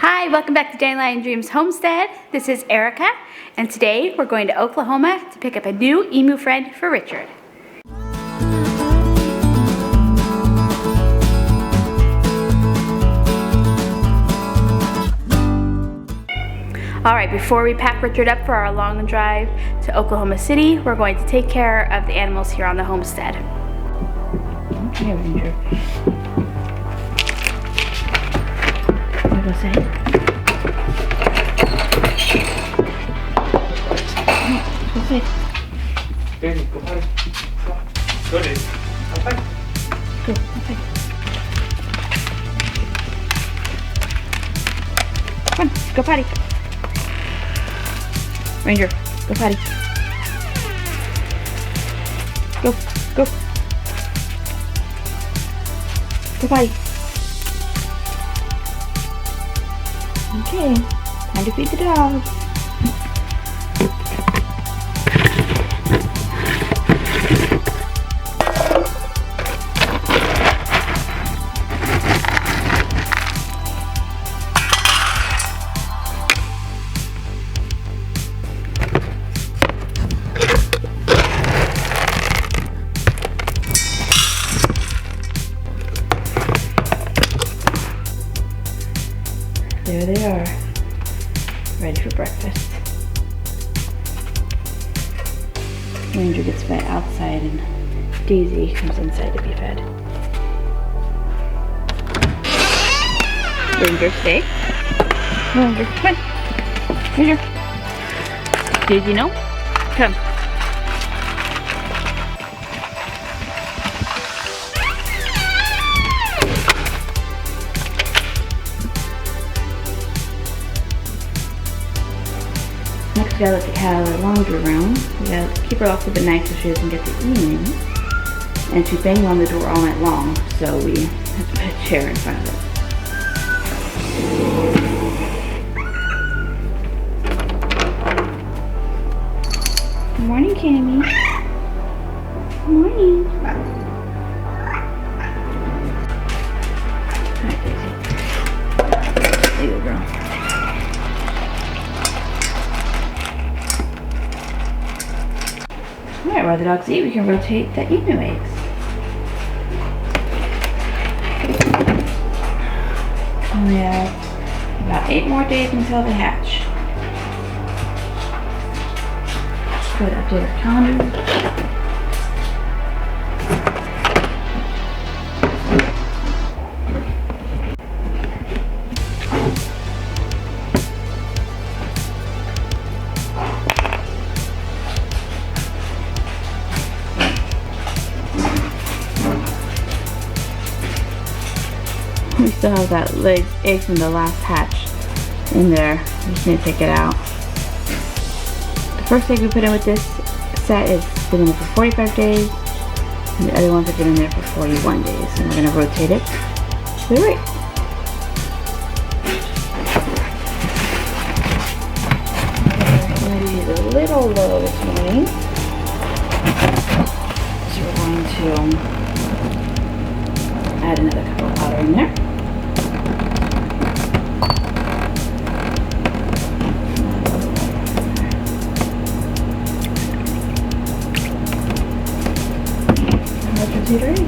Hi, welcome back to Dandelion Dreams Homestead. This is Erica, and today we're going to Oklahoma to pick up a new emu friend for Richard. Alright, before we pack Richard up for our long drive to Oklahoma City, we're going to take care of the animals here on the homestead. Okay, Ranger. What was it? What's it? Baby, go ahead. Go, Dave. Outside. Go, outside. Come on, go potty. Ranger, go potty. Go, go. Go potty. Okay, time to feed the dog. There they are, ready for breakfast. Ranger gets fed outside and Daisy comes inside to be fed. Ranger, stay. Ranger, come on. Ranger. Daisy, no? Come. Next, we gotta look at how the laundry room. We gotta keep her locked up at night so she doesn't get the emu. And she's banging on the door all night long, so we have to put a chair in front of it. Good morning, Cammy. Good morning. Alright, Daisy. There you go, girl. Alright, while the dogs eat, we can rotate the emu eggs. And we have about 8 more days until they hatch. Go to update our calendar. We still have that egg from the last hatch in there. We just need to take it out. The first egg we put in with this set is been in there for 45 days, and the other ones have been in there for 41 days. And we're going to rotate it to the right. Humidity is a little low this morning, so we're going to add another cup of water in there. Rotate our eggs.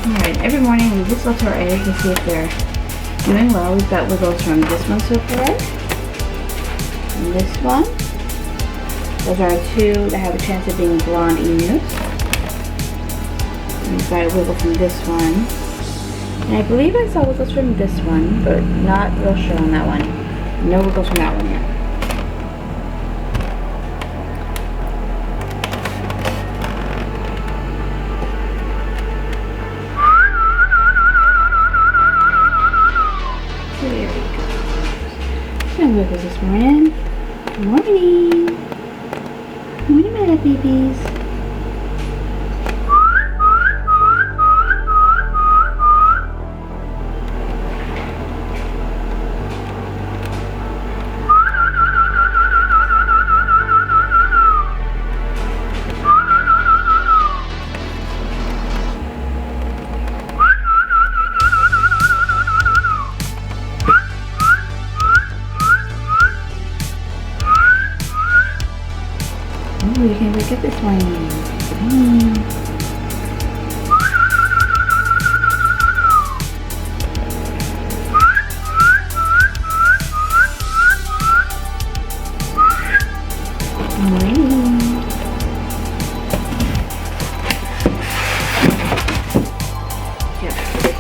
Alright, every morning we whistle to our eggs to see if they're doing well. We've got wiggles from this one so far, and this one. Those are our 2 that have a chance of being blonde emus. And we've got a wiggle from this one. And I believe I saw wiggles from this one, but not real sure on that one. No wiggles from that one yet. There we go. And wiggles this morning. Good morning. Wait a minute, babies. Ooh, you can wake up this morning.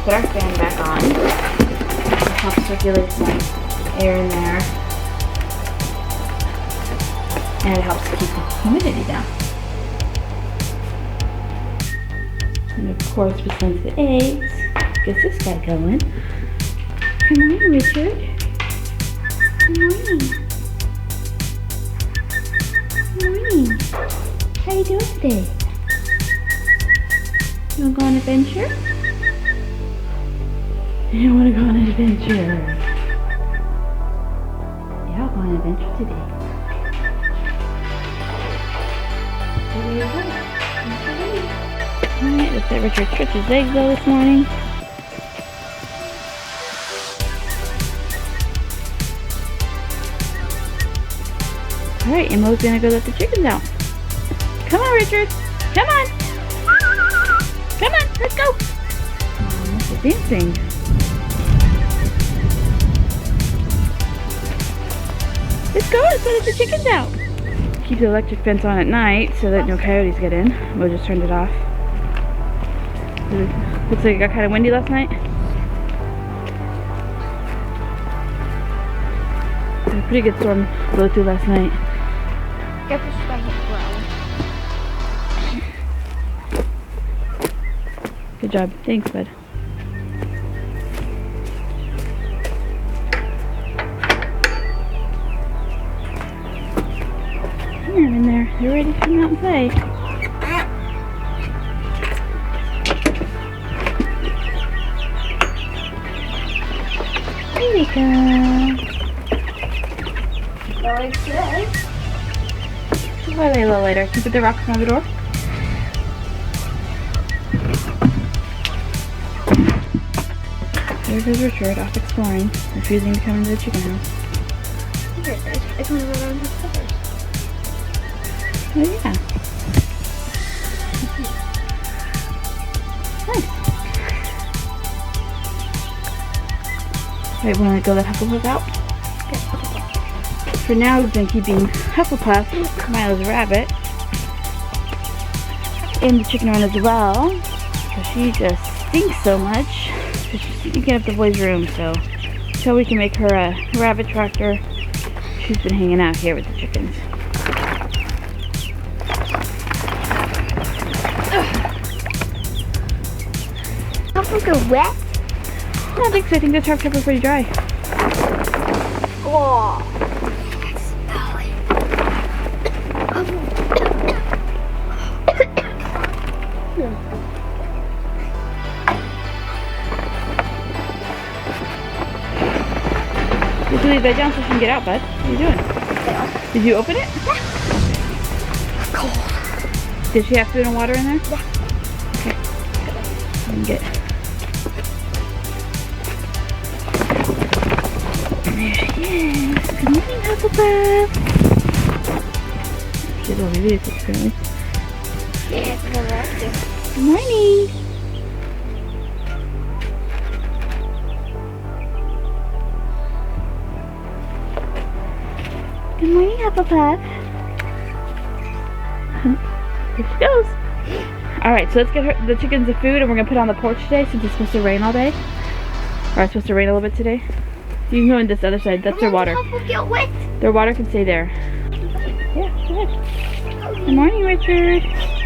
Put our fan back on. It helps circulate some air in there. And it helps keep the humidity down. And of course, besides the eggs, get this guy going. Good morning, Richard. Good morning. Good morning. How you doing today? You wanna go on an adventure? You want to go on an adventure? Yeah, I'll go on an adventure today. There you go. Alright, let's let Richard stretch his legs though this morning. Alright, Emo's gonna go let the chickens out. Come on, Richard. Come on. Come on, let's go. Oh, that's the dancing. Let's go, let's let the chickens out. Keep the electric fence on at night so that no coyotes get in. We'll just turn it off. Looks like it got kind of windy last night. A pretty good storm blew through last night. Get the spike Good job. Thanks, bud. They're in there. They're ready to come out and play. Here we go. Really good. Why lay a little later? Can you put the rocks on the door? There goes Richard off exploring, refusing to come into the chicken house. It's one of the ones with peppers. Oh yeah. Nice. Alright, want to go let Hufflepuff out? For now, we've been keeping Hufflepuff, Milo's rabbit, in the chicken run as well, because she just stinks so much. She's stinking up the boys' room, so until we can make her a rabbit tractor, she's been hanging out here with the chickens. Apples are wet? I don't think so. I think the tractor is pretty dry. Oh. Just leave that down so she can get out, bud. What are you doing? Did you open it? Yeah. Cold. Did she have food and water in there? Yeah. Okay. Let me get. There she is. Good morning, Hufflepuff. She's over here, apparently. Yeah, it's gonna rest you. Good morning. Good morning, Hufflepuff. Here she goes. Alright, so let's get the chickens the food and we're going to put it on the porch today since it's supposed to rain all day. Or it's supposed to rain a little bit today. You can go on this other side. That's their water. Get wet. Their water can stay there. Yeah, go ahead. Good morning, Richard.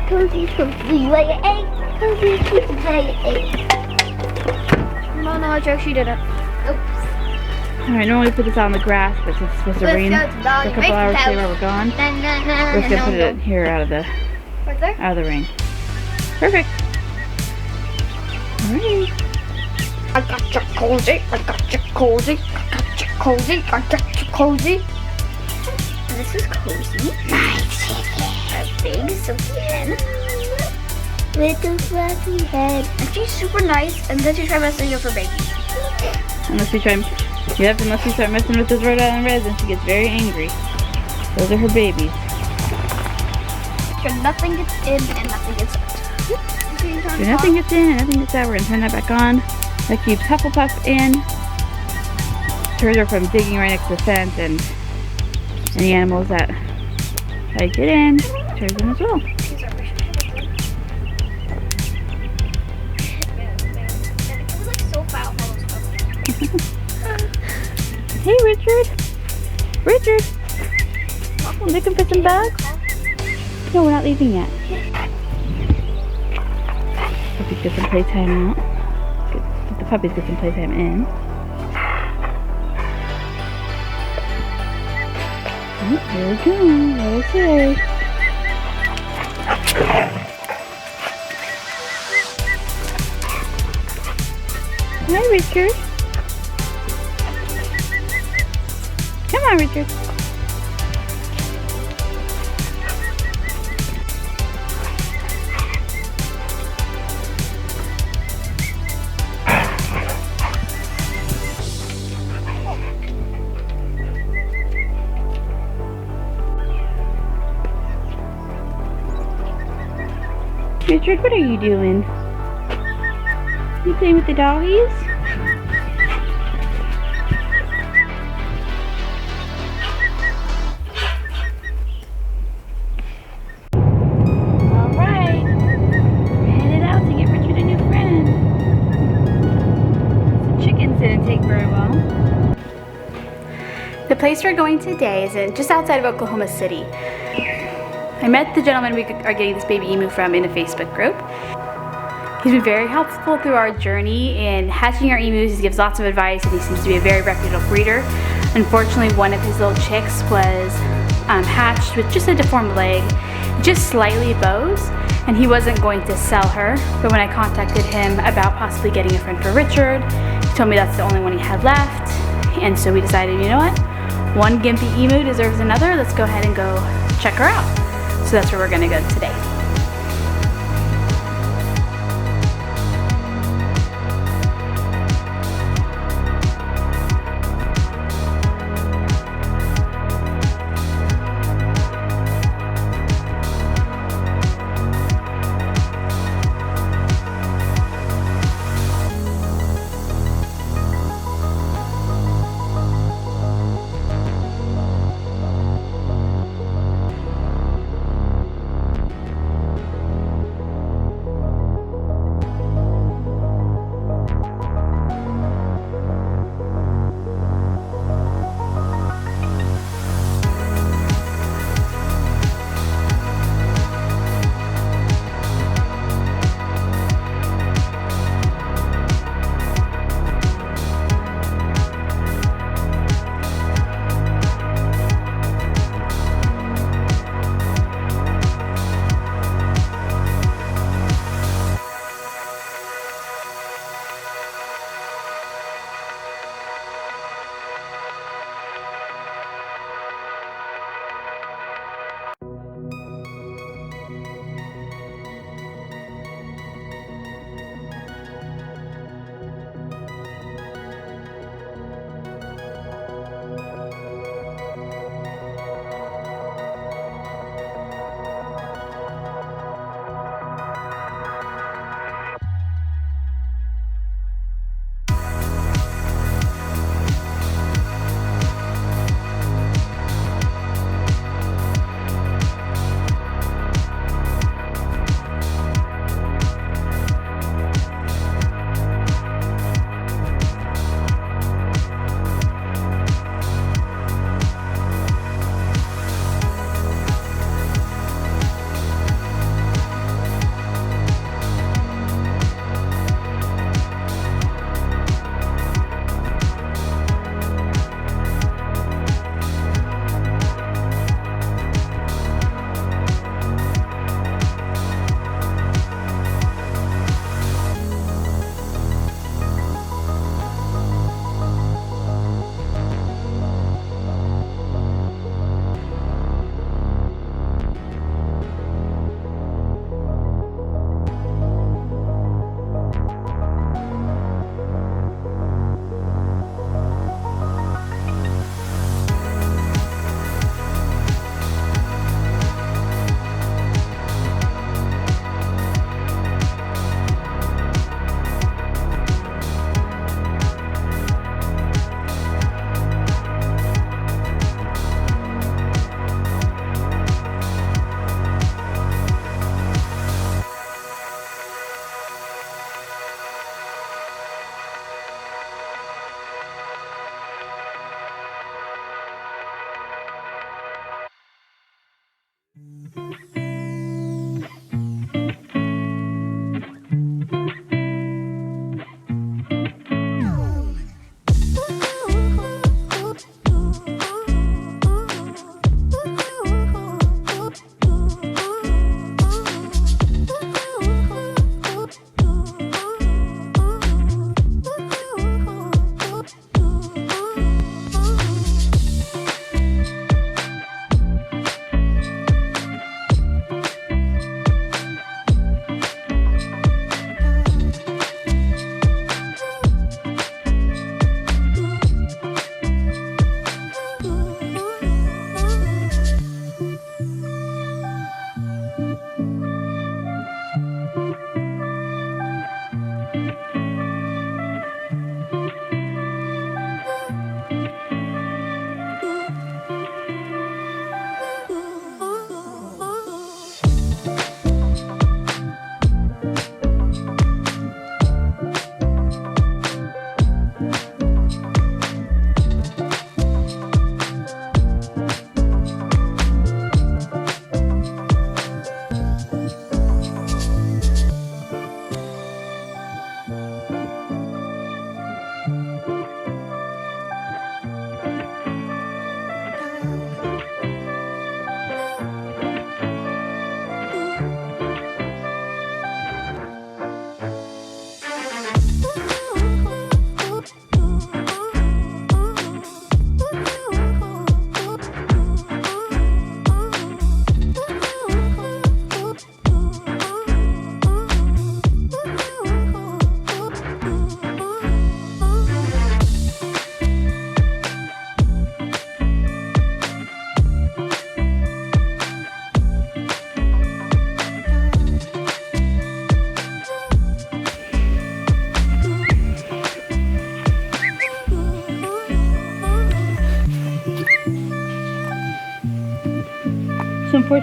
Cozy, cozy, lay an egg. Cozy, cozy, lay an egg. No, Joe, she didn't. Oops. Alright, normally we put this out on the grass, but since it's supposed to rain for a couple hours today while we're gone, we're just gonna put it here out of the rain. Perfect. Alright. I got you cozy, I got you cozy, I got you cozy, I got you cozy. This is cozy. Nice. A big silky hen. With a fluffy head. And she's super nice, and then she tried messing with her baby. Unless you start messing with those Rhode Island Reds, and she gets very angry. Those are her babies. So nothing gets in and nothing gets out. So nothing gets in and nothing gets out. We're gonna turn that back on. That keeps Hufflepuff in. Turns her from digging right next to the fence, and any animals that get in, turns them as well. Hey, Richard. Richard. Looking for some bugs? No, we're not leaving yet. Puppies get some playtime out. Let the puppies get some playtime in. Oh, here we go. What I say? Hi, Richard. Come on, Richard. Richard, what are you doing? You playing with the doggies? Alright, we're headed out to get Richard a new friend. The chickens didn't take very well. The place we're going today is just outside of Oklahoma City. I met the gentleman we are getting this baby emu from in a Facebook group. He's been very helpful through our journey in hatching our emus. He gives lots of advice, and he seems to be a very reputable breeder. Unfortunately, one of his little chicks was hatched with just a deformed leg, just slightly bows, and he wasn't going to sell her. But when I contacted him about possibly getting a friend for Richard, he told me that's the only one he had left. And so we decided, you know what? One gimpy emu deserves another. Let's go ahead and go check her out. So that's where we're gonna go today.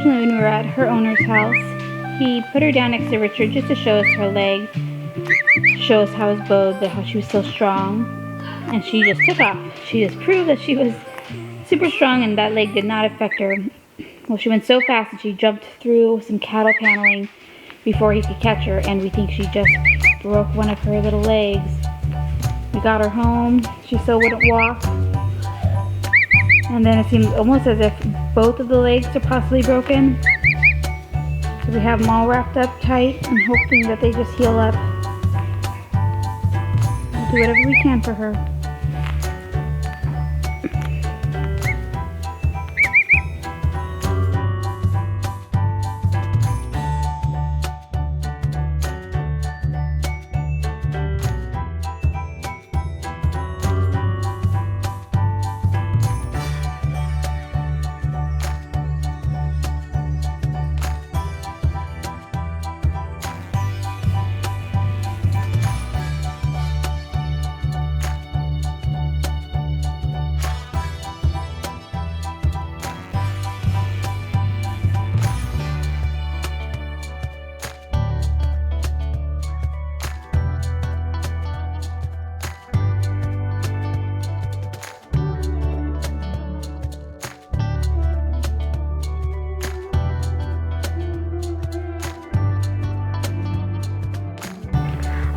Originally, when we were at her owner's house, he put her down next to Richard just to show us her leg, show us how his bowed, but how she was still strong. And she just took off. She just proved that she was super strong and that leg did not affect her. Well, she went so fast that she jumped through some cattle paneling before he could catch her, and we think she just broke one of her little legs. We got her home. She still wouldn't walk. And then it seemed almost as if both of the legs are possibly broken. So we have them all wrapped up tight and hoping that they just heal up. We'll do whatever we can for her.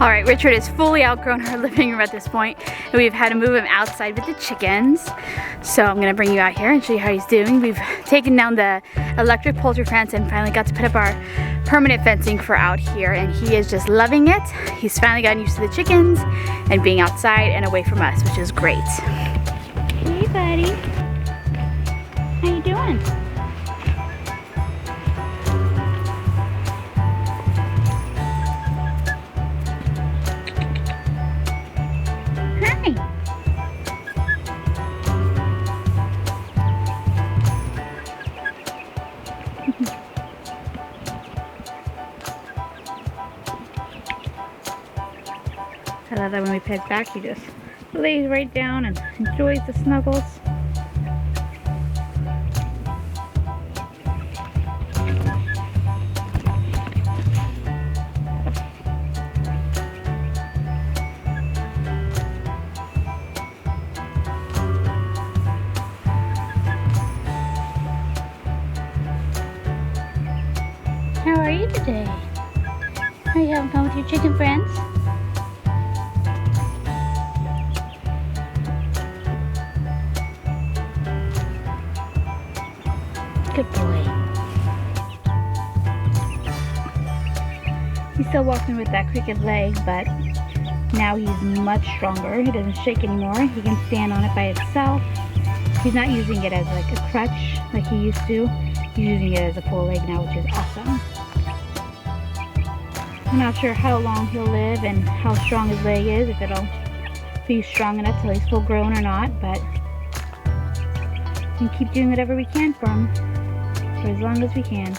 Alright, Richard has fully outgrown our living room at this point, and we've had to move him outside with the chickens. So I'm going to bring you out here and show you how he's doing. We've taken down the electric poultry fence and finally got to put up our permanent fencing for out here, and he is just loving it. He's finally gotten used to the chickens and being outside and away from us, which is great. Hey buddy, how you doing? I love that when we pet back, he just lays right down and enjoys the snuggles. How are you today? Are you having fun with your chicken friends? Good boy. He's still walking with that crooked leg, but now he's much stronger. He doesn't shake anymore. He can stand on it by itself. He's not using it as like a crutch like he used to. He's using it as a full leg now, which is awesome. I'm not sure how long he'll live and how strong his leg is, if it'll be strong enough till he's full grown or not, but we can keep doing whatever we can for him, for as long as we can.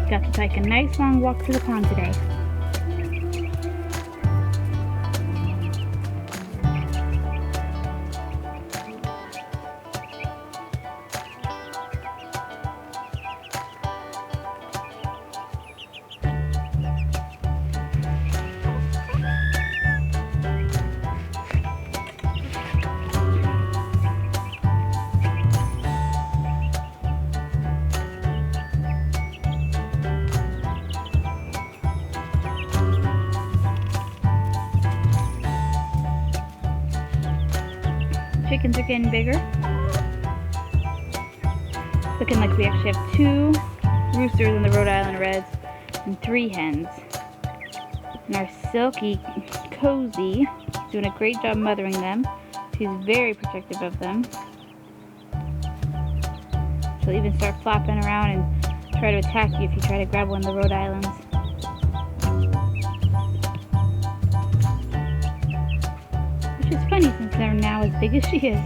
Got to take a nice long walk to the pond today. Chickens are getting bigger. Looking like we actually have 2 roosters in the Rhode Island Reds and 3 hens. And our silky Cozy is doing a great job mothering them. She's very protective of them. She'll even start flopping around and try to attack you if you try to grab one of the Rhode Islands. Which is funny since they're now as big as she is.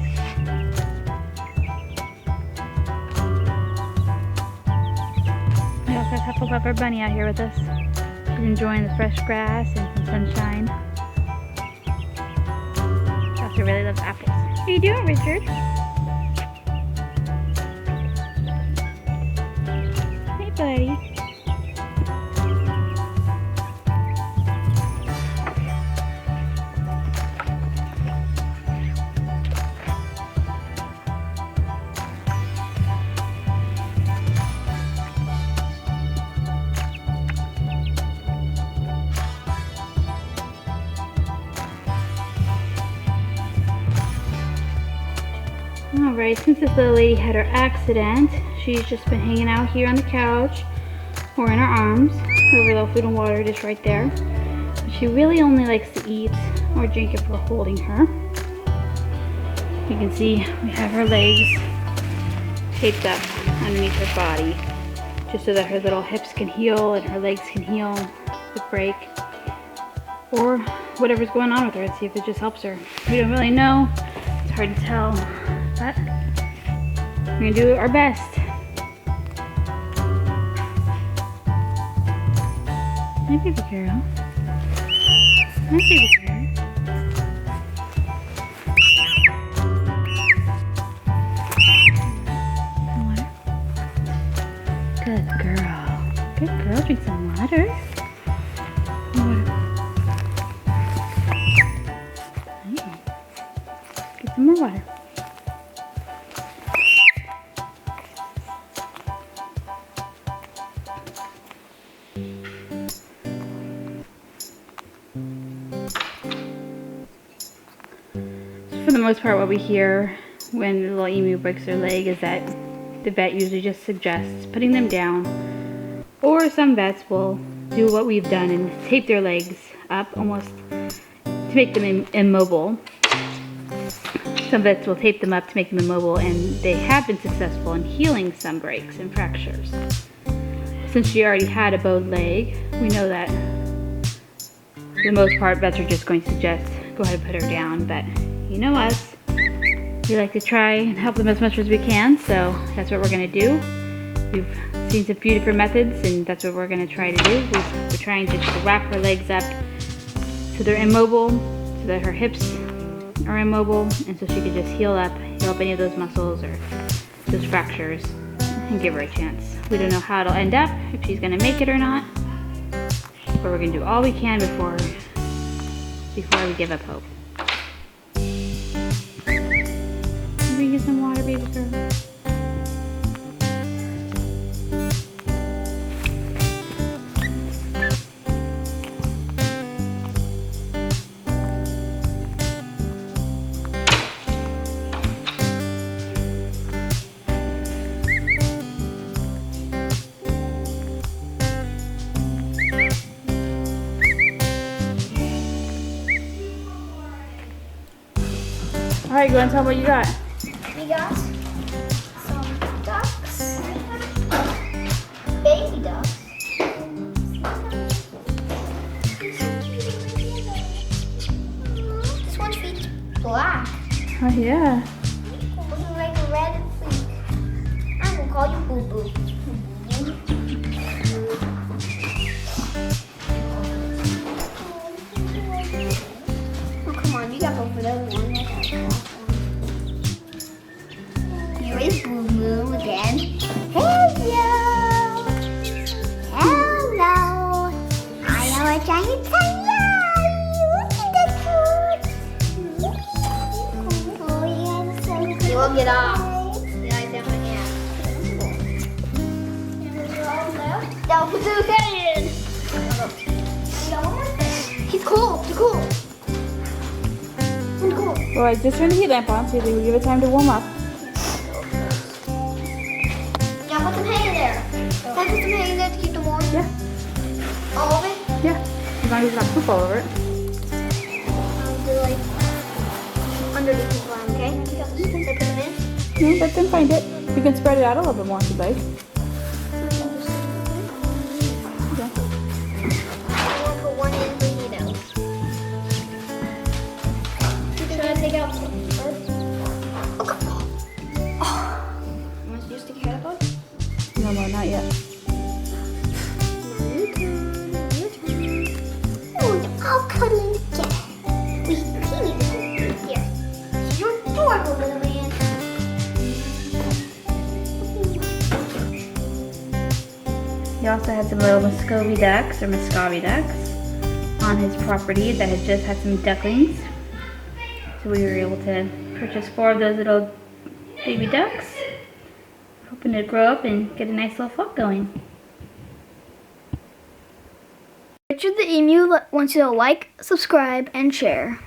We also have Hufflepuff Bunny out here with us. She's enjoying the fresh grass and some sunshine. She also really loves apples. How you doing, Richard? Alright, since this little lady had her accident, she's just been hanging out here on the couch or in our arms. Her little food and water dish right there. But she really only likes to eat or drink if we're holding her. You can see we have her legs taped up underneath her body, just so that her little hips can heal and her legs can heal with break, or whatever's going on with her, and see if it just helps her. We don't really know. It's hard to tell, but we're gonna do our best. Hi, baby girl. Hi, baby girl. Good girl. Good girl. Drink some water. Get some more water. For the most part, what we hear when the little emu breaks their leg is that the vet usually just suggests putting them down, or some vets will do what we've done and tape their legs up almost to make them immobile. Some vets will tape them up to make them immobile, and they have been successful in healing some breaks and fractures. Since she already had a bowed leg, we know that for the most part vets are just going to suggest go ahead and put her down, but you know us, we like to try and help them as much as we can, so that's what we're going to do. We've seen a few different methods, and that's what we're going to try to do. We're trying to wrap her legs up so they're immobile, so that her hips are immobile, and so she can just heal up any of those muscles or those fractures and give her a chance. We don't know how it'll end up, if she's going to make it or not, but we're going to do all we can before we give up hope. Bring you some water, baby girl. Alright, go and tell me what you got. We got some ducks, baby ducks. This one's feet black. Oh yeah. Looking like a red feet. I'm gonna call you Boo Boo. Oh come on, you gotta go for that one. Here is Boo Boo again. Hello! Hello! I am a giant tiger! Look at that food! Oh, yeah, so good. You won't get off. Yeah, I definitely can. Now put the guy in! He's cool! He's cool! He's cool! Alright, just turn the heat lamp on so we give it time to warm up. Yeah, put some hay in there. Can I put some hay in there to keep it warm? Yeah. All of it? Yeah. As long as it's not poop all over it. I'll do like underneath the line, okay? You got this? Can I put them in? No, let them find it. You can spread it out a little bit more if you'd like. Yeah. I want to put one in for you now. Should I take out some first? Oh, come on. Oh. Am I supposed to take your head up? No, not yet. Your turn. Oh, I'll cuddle again. Wait, he needs to go here. You're adorable, little man. He also had some little Muscovy ducks on his property that had just had some ducklings. So we were able to purchase 4 of those little baby ducks, hoping to grow up and get a nice little flock going. Richard the Emu wants you to like, subscribe, and share.